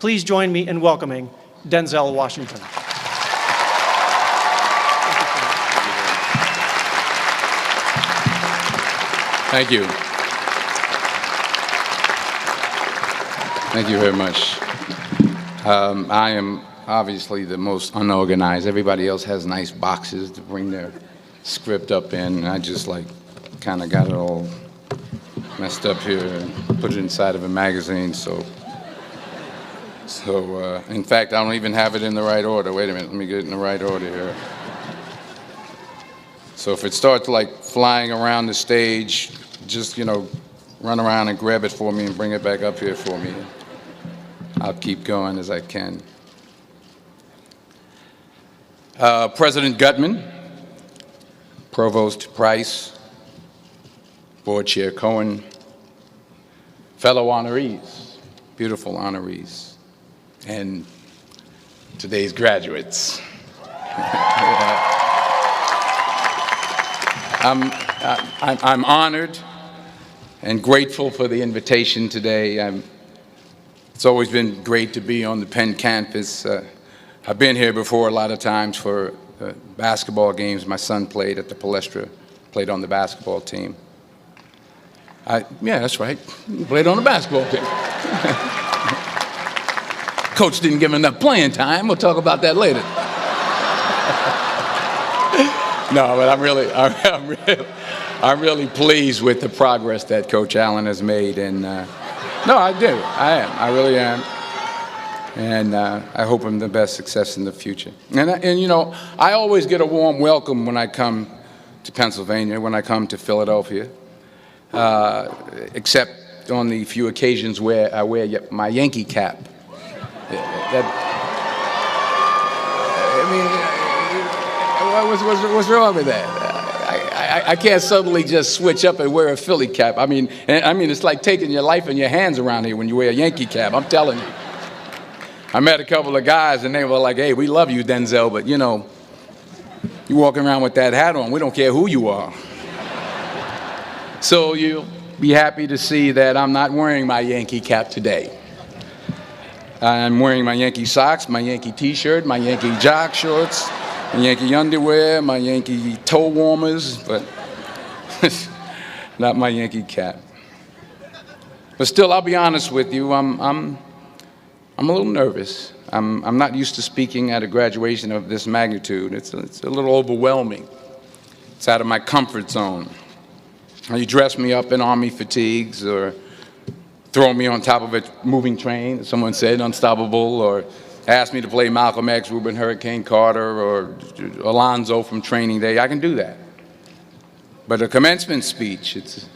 Please join me in welcoming Denzel Washington. Thank you. Thank you very much. I am obviously the most unorganized. Everybody else has nice boxes to bring their script up in. I just kind of got it all messed up here and put it inside of a magazine. So in fact, I don't even have it in the right order. Wait a minute, let me get it in the right order here. So if it starts flying around the stage, just, run around and grab it for me and bring it back up here for me. I'll keep going as I can. President Gutman, Provost Price, Board Chair Cohen, fellow honorees, beautiful honorees, and today's graduates. I'm honored and grateful for the invitation today. It's always been great to be on the Penn campus. I've been here before a lot of times for basketball games. My son played at the Palestra, played on the basketball team. Yeah, that's right. He played on the basketball team. Coach didn't give him enough playing time. We'll talk about that later. No, but I'm really pleased with the progress that Coach Allen has made, and no, I do. I really am, and I hope I'm the best success in the future. And I always get a warm welcome when I come to Pennsylvania, when I come to Philadelphia, except on the few occasions where I wear my Yankee cap. What's wrong with that? I can't suddenly just switch up and wear a Philly cap. I mean, it's like taking your life in your hands around here when you wear a Yankee cap. I'm telling you. I met a couple of guys and they were like, "Hey, we love you, Denzel, but you walking around with that hat on. We don't care who you are." So you'll be happy to see that I'm not wearing my Yankee cap today. I'm wearing my Yankee socks, my Yankee T-shirt, my Yankee jock shorts, my Yankee underwear, my Yankee toe warmers, but not my Yankee cap. But still, I'll be honest with you, I'm a little nervous. I'm not used to speaking at a graduation of this magnitude. It's a little overwhelming. It's out of my comfort zone. You dress me up in army fatigues or throw me on top of a moving train, as someone said, unstoppable, or ask me to play Malcolm X, Reuben Hurricane Carter, or Alonzo from Training Day. I can do that. But a commencement speech, it's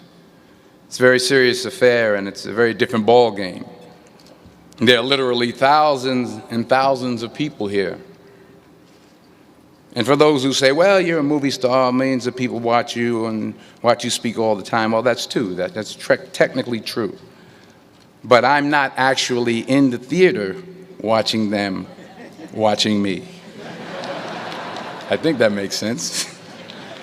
a very serious affair, and it's a very different ball game. There are literally thousands and thousands of people here. And for those who say, well, you're a movie star, millions of people watch you and watch you speak all the time, well, that's true. That's technically true. But I'm not actually in the theater watching them watching me. I think that makes sense.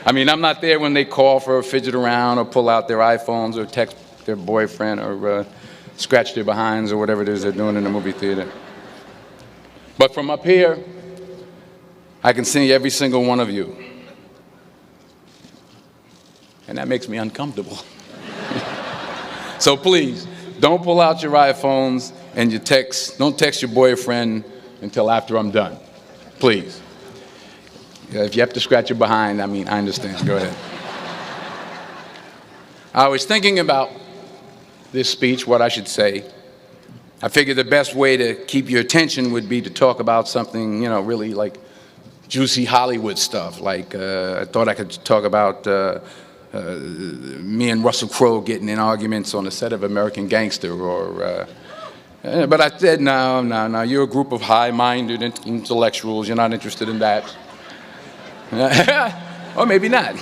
I mean, I'm not there when they call for a fidget around or pull out their iPhones or text their boyfriend or scratch their behinds or whatever it is they're doing in the movie theater. But from up here, I can see every single one of you. And that makes me uncomfortable. So please, don't pull out your iPhones and don't text your boyfriend until after I'm done. Please. If you have to scratch your behind, I understand. Go ahead. I was thinking about this speech, what I should say. I figured the best way to keep your attention would be to talk about something, really like juicy Hollywood stuff. Like, I thought I could talk about me and Russell Crowe getting in arguments on the set of American Gangster, but I said, no, you're a group of high-minded intellectuals, you're not interested in that. Or maybe not.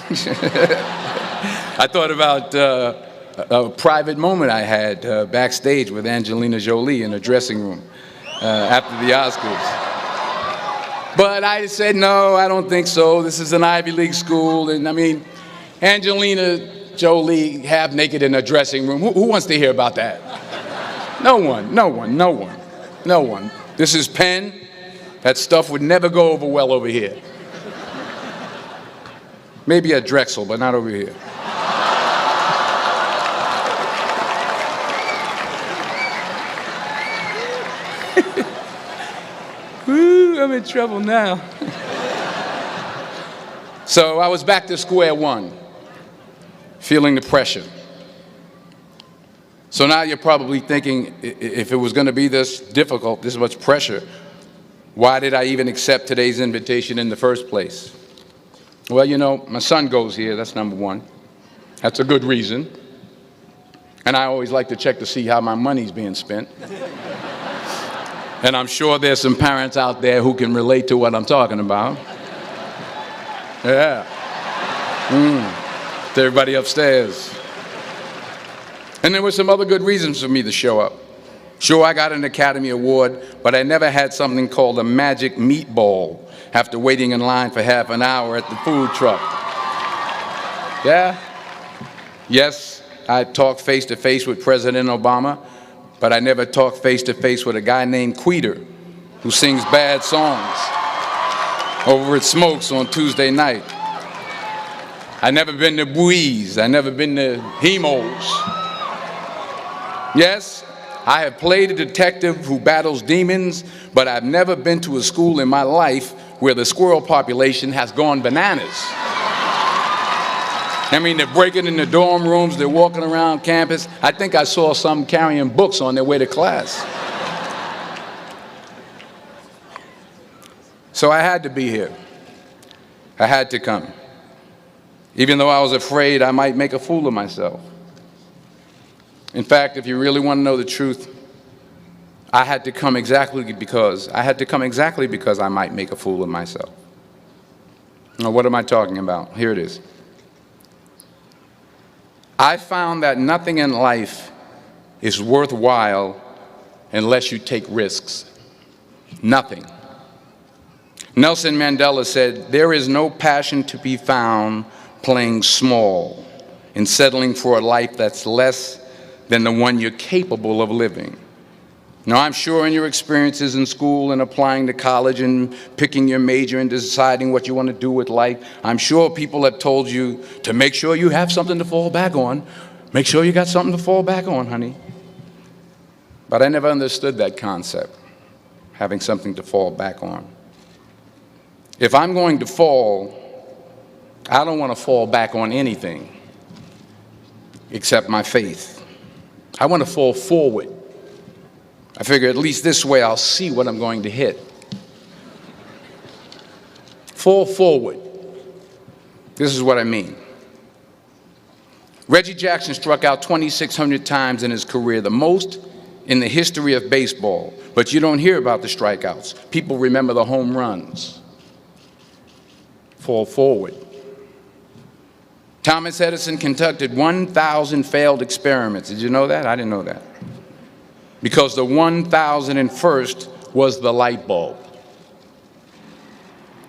I thought about a private moment I had backstage with Angelina Jolie in a dressing room after the Oscars. But I said, no, I don't think so. This is an Ivy League school, and Angelina Jolie half naked in a dressing room. Who wants to hear about that? No one. No one. This is pen. That stuff would never go over well over here. Maybe at Drexel, but not over here. Woo, I'm in trouble now. So I was back to square one, feeling the pressure. So now you're probably thinking, if it was going to be this difficult, this much pressure, why did I even accept today's invitation in the first place? Well, you know, my son goes here, that's number one. That's a good reason. And I always like to check to see how my money's being spent. And I'm sure there's some parents out there who can relate to what I'm talking about. Yeah. To everybody upstairs. And there were some other good reasons for me to show up. Sure, I got an Academy Award, but I never had something called a magic meatball after waiting in line for half an hour at the food truck. Yeah? Yes, I talked face-to-face with President Obama, but I never talked face-to-face with a guy named Queter who sings bad songs over at Smokes on Tuesday night. I never been to Buies. I never been to Hemos. Yes, I have played a detective who battles demons, but I've never been to a school in my life where the squirrel population has gone bananas. I mean, they're breaking in the dorm rooms, they're walking around campus. I think I saw some carrying books on their way to class. So I had to be here. I had to come. Even though I was afraid I might make a fool of myself. In fact, if you really want to know the truth, I had to come exactly because I might make a fool of myself. Now, what am I talking about? Here it is. I found that nothing in life is worthwhile unless you take risks. Nothing. Nelson Mandela said, "There is no passion to be found playing small and settling for a life that's less than the one you're capable of living." Now, I'm sure in your experiences in school and applying to college and picking your major and deciding what you want to do with life, I'm sure people have told you to make sure you have something to fall back on. Make sure you got something to fall back on, honey. But I never understood that concept, having something to fall back on. If I'm going to fall, I don't want to fall back on anything except my faith. I want to fall forward. I figure at least this way I'll see what I'm going to hit. Fall forward. This is what I mean. Reggie Jackson struck out 2,600 times in his career, the most in the history of baseball. But you don't hear about the strikeouts. People remember the home runs. Fall forward. Thomas Edison conducted 1,000 failed experiments. Did you know that? I didn't know that. Because the 1,001st was the light bulb.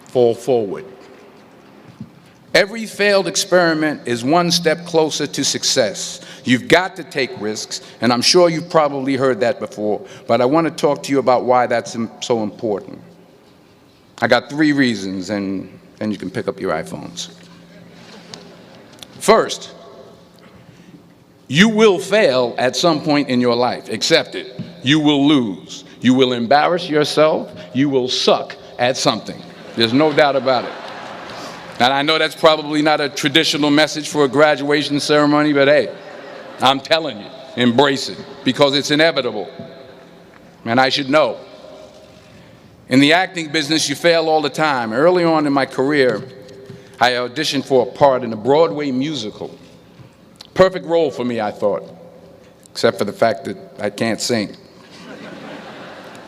Fall forward. Every failed experiment is one step closer to success. You've got to take risks, and I'm sure you've probably heard that before, but I want to talk to you about why that's so important. I got 3 reasons, and then you can pick up your iPhones. First, you will fail at some point in your life. Accept it. You will lose. You will embarrass yourself. You will suck at something. There's no doubt about it. And I know that's probably not a traditional message for a graduation ceremony, but hey, I'm telling you, embrace it, because it's inevitable. And I should know. In the acting business, you fail all the time. Early on in my career, I auditioned for a part in a Broadway musical. Perfect role for me, I thought, except for the fact that I can't sing.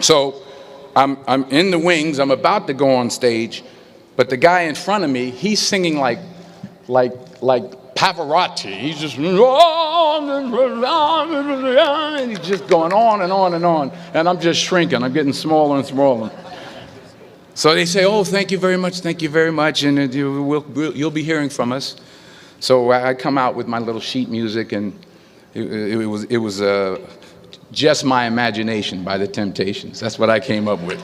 So I'm in the wings, I'm about to go on stage, but the guy in front of me, he's singing like Pavarotti. He's just, and he's just going on and on and on, and I'm just shrinking, I'm getting smaller and smaller. So they say, "Oh, thank you very much, and you'll be hearing from us." So I come out with my little sheet music, and it was Just My Imagination by the Temptations. That's what I came up with.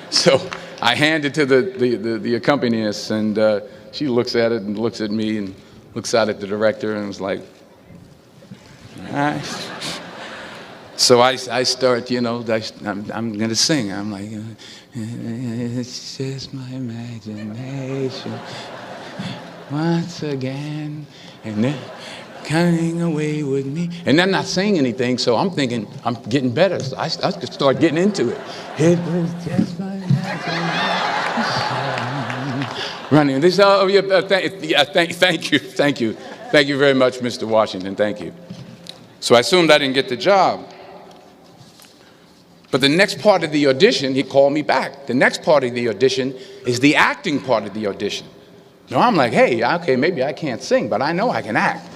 So I hand it to the accompanist, and she looks at it and looks at me and looks out at the director and was like, all right. So I start, I'm going to sing. I'm like, it's just my imagination once again, and then coming away with me. And I'm not saying anything, so I'm thinking I'm getting better. So I could start getting into it. It was just my imagination. Running. This, thank you. Thank you very much, Mr. Washington. Thank you. So I assumed I didn't get the job. But the next part of the audition, he called me back. The next part of the audition is the acting part of the audition. Now I'm like, hey, okay, maybe I can't sing, but I know I can act.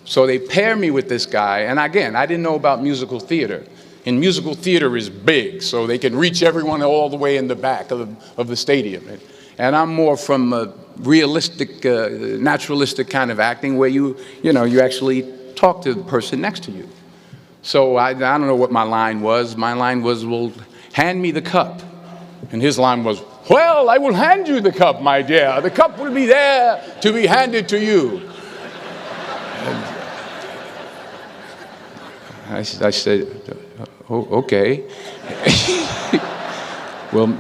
So they pair me with this guy, and again, I didn't know about musical theater. And musical theater is big, so they can reach everyone all the way in the back of the stadium. And I'm more from a realistic, naturalistic kind of acting where you actually talk to the person next to you. So I don't know what my line was. My line was, well, hand me the cup. And his line was, well, I will hand you the cup, my dear. The cup will be there to be handed to you. I said, oh, okay. Well,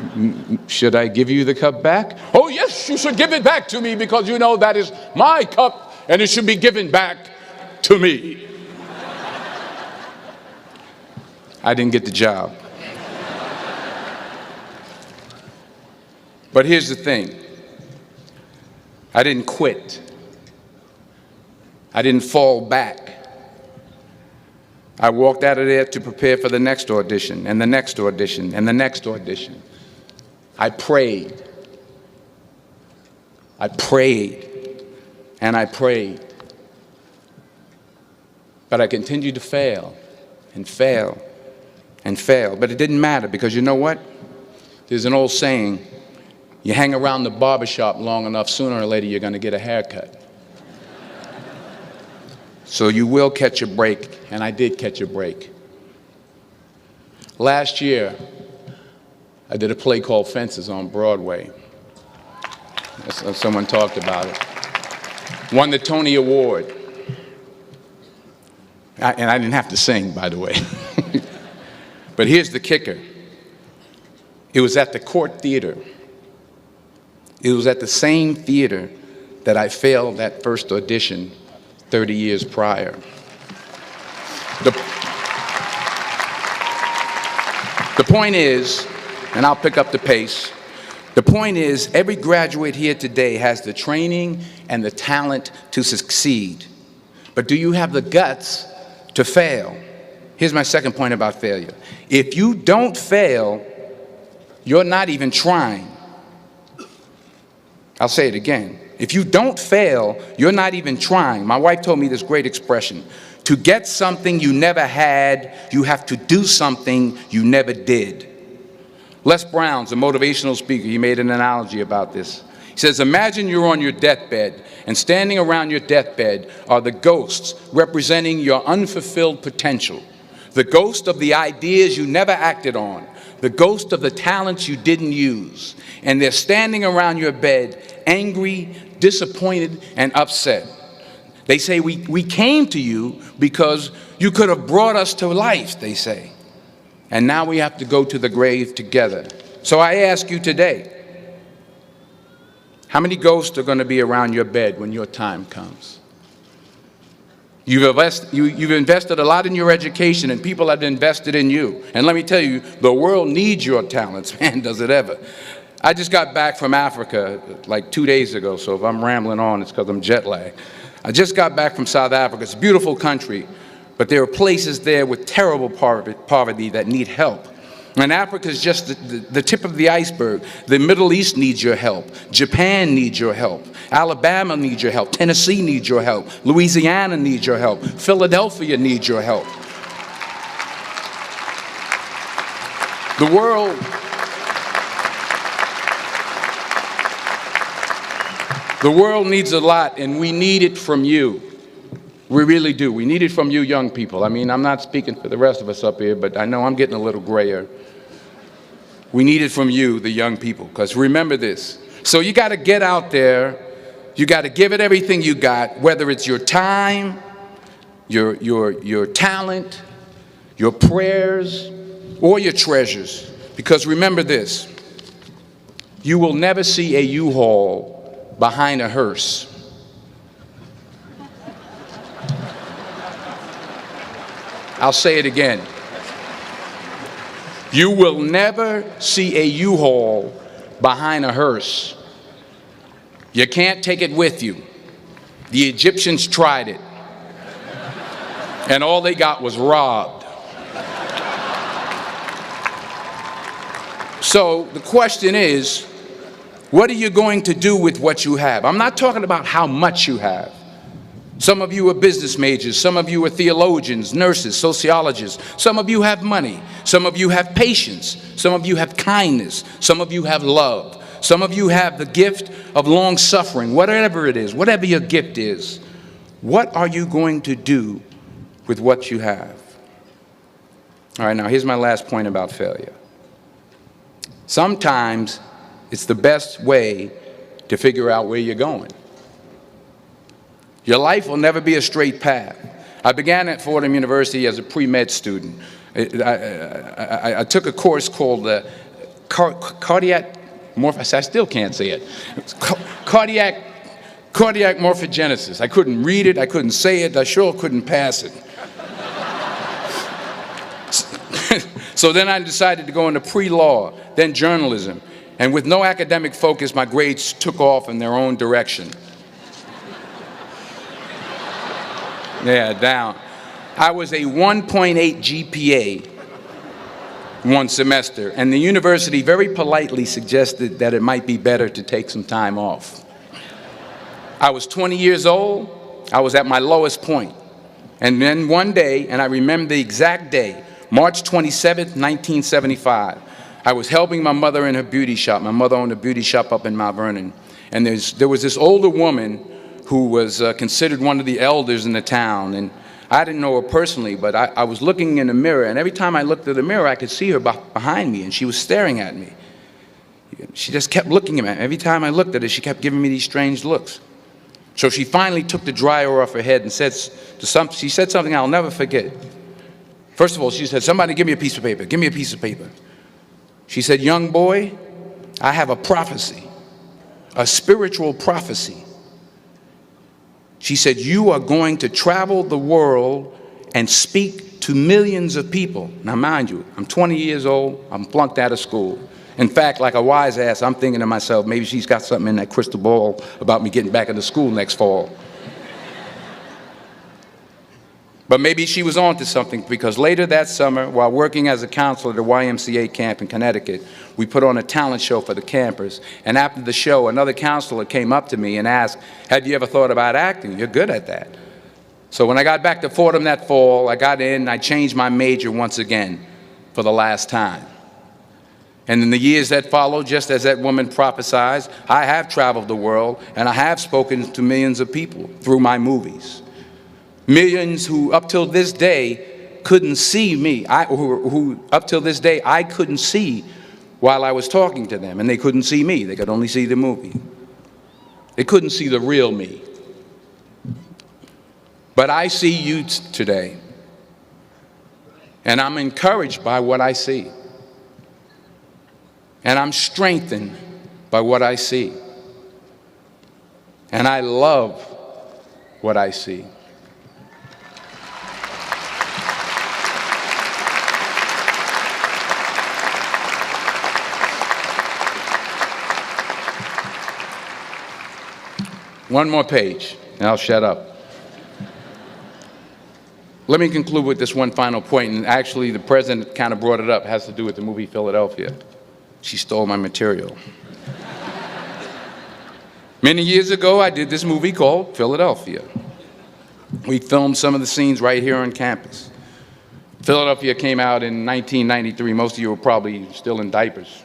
should I give you the cup back? Oh, yes, you should give it back to me because you know that is my cup and it should be given back to me. I didn't get the job. But here's the thing. I didn't quit. I didn't fall back. I walked out of there to prepare for the next audition, and the next audition, and the next audition. I prayed. I prayed, and I prayed. But I continued to fail, and fail, and fail. But it didn't matter, because you know what? There's an old saying, you hang around the barbershop long enough, sooner or later you're going to get a haircut. So you will catch a break, and I did catch a break. Last year, I did a play called Fences on Broadway. Someone talked about it. Won the Tony Award. And I didn't have to sing, by the way. But here's the kicker. It was at the Court Theater. It was at the same theater that I failed that first audition 30 years prior. The point is, and I'll pick up the pace, the point is every graduate here today has the training and the talent to succeed. But do you have the guts to fail? Here's my second point about failure. If you don't fail, you're not even trying. I'll say it again. If you don't fail, you're not even trying. My wife told me this great expression. To get something you never had, you have to do something you never did. Les Brown's a motivational speaker. He made an analogy about this. He says, imagine you're on your deathbed, and standing around your deathbed are the ghosts representing your unfulfilled potential. The ghost of the ideas you never acted on. The ghost of the talents you didn't use. And they're standing around your bed, angry, disappointed, and upset. They say, we came to you because you could have brought us to life, they say. And now we have to go to the grave together. So I ask you today, how many ghosts are going to be around your bed when your time comes? You've invested a lot in your education, and people have invested in you. And let me tell you, the world needs your talents. Man, does it ever. I just got back from Africa like 2 days ago, so if I'm rambling on, it's because I'm jet lagged. I just got back from South Africa. It's a beautiful country, but there are places there with terrible poverty that need help. And Africa is just the tip of the iceberg. The Middle East needs your help. Japan needs your help. Alabama needs your help. Tennessee needs your help. Louisiana needs your help. Philadelphia needs your help. The world needs a lot, and we need it from you. We really do. We need it from you young people. I mean, I'm not speaking for the rest of us up here, but I know I'm getting a little grayer. We need it from you, the young people, because remember this. So you got to get out there. You got to give it everything you got, whether it's your time, your talent, your prayers, or your treasures. Because remember this, you will never see a U-Haul behind a hearse. I'll say it again. You will never see a U-Haul behind a hearse. You can't take it with you. The Egyptians tried it, and all they got was robbed. So the question is, what are you going to do with what you have? I'm not talking about how much you have. Some of you are business majors, some of you are theologians, nurses, sociologists. Some of you have money, some of you have patience, some of you have kindness, some of you have love, some of you have the gift of long suffering. Whatever it is, whatever your gift is, what are you going to do with what you have? All right, now here's my last point about failure. Sometimes it's the best way to figure out where you're going. Your life will never be a straight path. I began at Fordham University as a pre-med student. I took a course called cardiac morphogenesis. I still can't say it. Cardiac morphogenesis. I couldn't read it. I couldn't say it. I sure couldn't pass it. So then I decided to go into pre-law, then journalism. And with no academic focus, my grades took off in their own direction. Yeah, down. I was a 1.8 GPA one semester, and the university very politely suggested that it might be better to take some time off. I was 20 years old. I was at my lowest point. And then one day, and I remember the exact day, March 27th, 1975, I was helping my mother in her beauty shop. My mother owned a beauty shop up in Mount Vernon. And there was this older woman who was considered one of the elders in the town. And I didn't know her personally, but I was looking in the mirror, and every time I looked at the mirror, I could see her behind me, and she was staring at me. She just kept looking at me. Every time I looked at her, she kept giving me these strange looks. So she finally took the dryer off her head and she said something I'll never forget. First of all, she said, "Somebody give me a piece of paper. Give me a piece of paper." She said, "Young boy, I have a prophecy, a spiritual prophecy." She said, "You are going to travel the world and speak to millions of people." Now, mind you, I'm 20 years old. I'm flunked out of school. In fact, like a wise ass, I'm thinking to myself, maybe she's got something in that crystal ball about me getting back into school next fall. But maybe she was on to something, because later that summer, while working as a counselor at a YMCA camp in Connecticut, we put on a talent show for the campers. And after the show, another counselor came up to me and asked, "Have you ever thought about acting? You're good at that." So when I got back to Fordham that fall, I got in and I changed my major once again for the last time. And in the years that followed, just as that woman prophesied, I have traveled the world and I have spoken to millions of people through my movies. Millions who up till this day couldn't see me, who up till this day I couldn't see while I was talking to them, and they couldn't see me. They could only see the movie. They couldn't see the real me. But I see you today, and I'm encouraged by what I see. And I'm strengthened by what I see. And I love what I see. One more page, and I'll shut up. Let me conclude with this one final point, and actually the president kind of brought it up. It has to do with the movie Philadelphia. She stole my material. Many years ago, I did this movie called Philadelphia. We filmed some of the scenes right here on campus. Philadelphia came out in 1993. Most of you were probably still in diapers.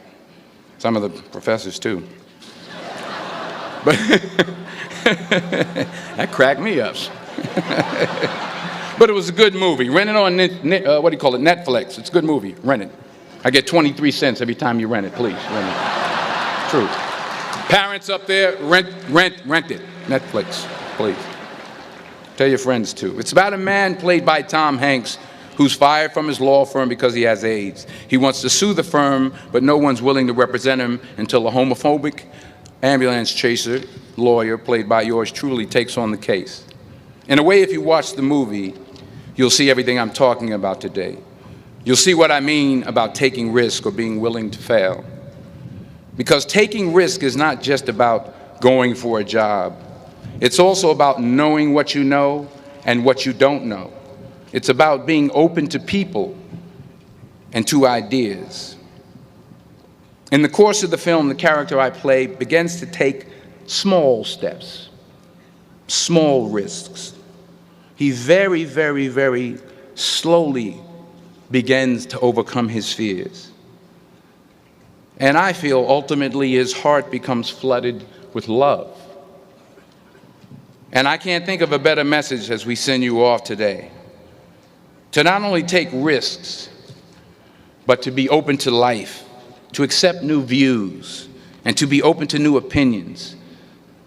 Some of the professors, too. But that cracked me up. But it was a good movie. Rent it on, what do you call it, Netflix. It's a good movie. Rent it. I get 23 cents every time you rent it, please. Rent it. True. Parents up there, rent it. Netflix, please. Tell your friends too. It's about a man played by Tom Hanks who's fired from his law firm because he has AIDS. He wants to sue the firm, but no one's willing to represent him until a homophobic ambulance chaser lawyer, played by yours truly, takes on the case. In a way, if you watch the movie, you'll see everything I'm talking about today. You'll see what I mean about taking risk or being willing to fail. Because taking risk is not just about going for a job. It's also about knowing what you know and what you don't know. It's about being open to people and to ideas. In the course of the film, the character I play begins to take small steps, small risks. He very, very, very slowly begins to overcome his fears. And I feel ultimately his heart becomes flooded with love. And I can't think of a better message as we send you off today. To not only take risks, but to be open to life, to accept new views, and to be open to new opinions,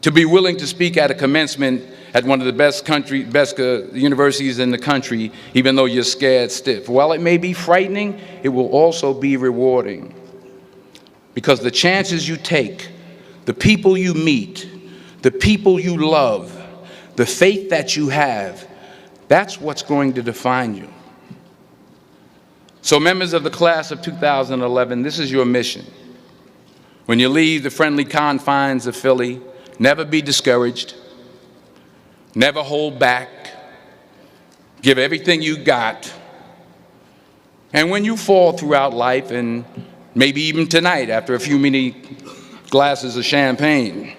to be willing to speak at a commencement at one of the best universities in the country, even though you're scared stiff. While it may be frightening, it will also be rewarding. Because the chances you take, the people you meet, the people you love, the faith that you have, that's what's going to define you. So members of the class of 2011, this is your mission. When you leave the friendly confines of Philly, never be discouraged, never hold back, give everything you got. And when you fall throughout life, and maybe even tonight after a few many glasses of champagne,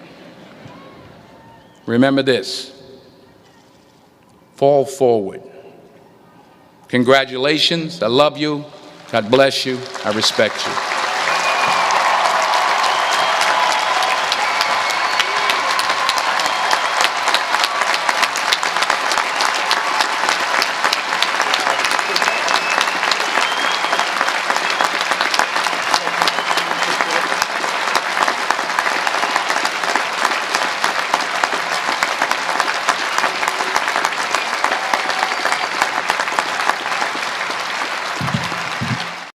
remember this: fall forward. Congratulations, I love you, God bless you, I respect you.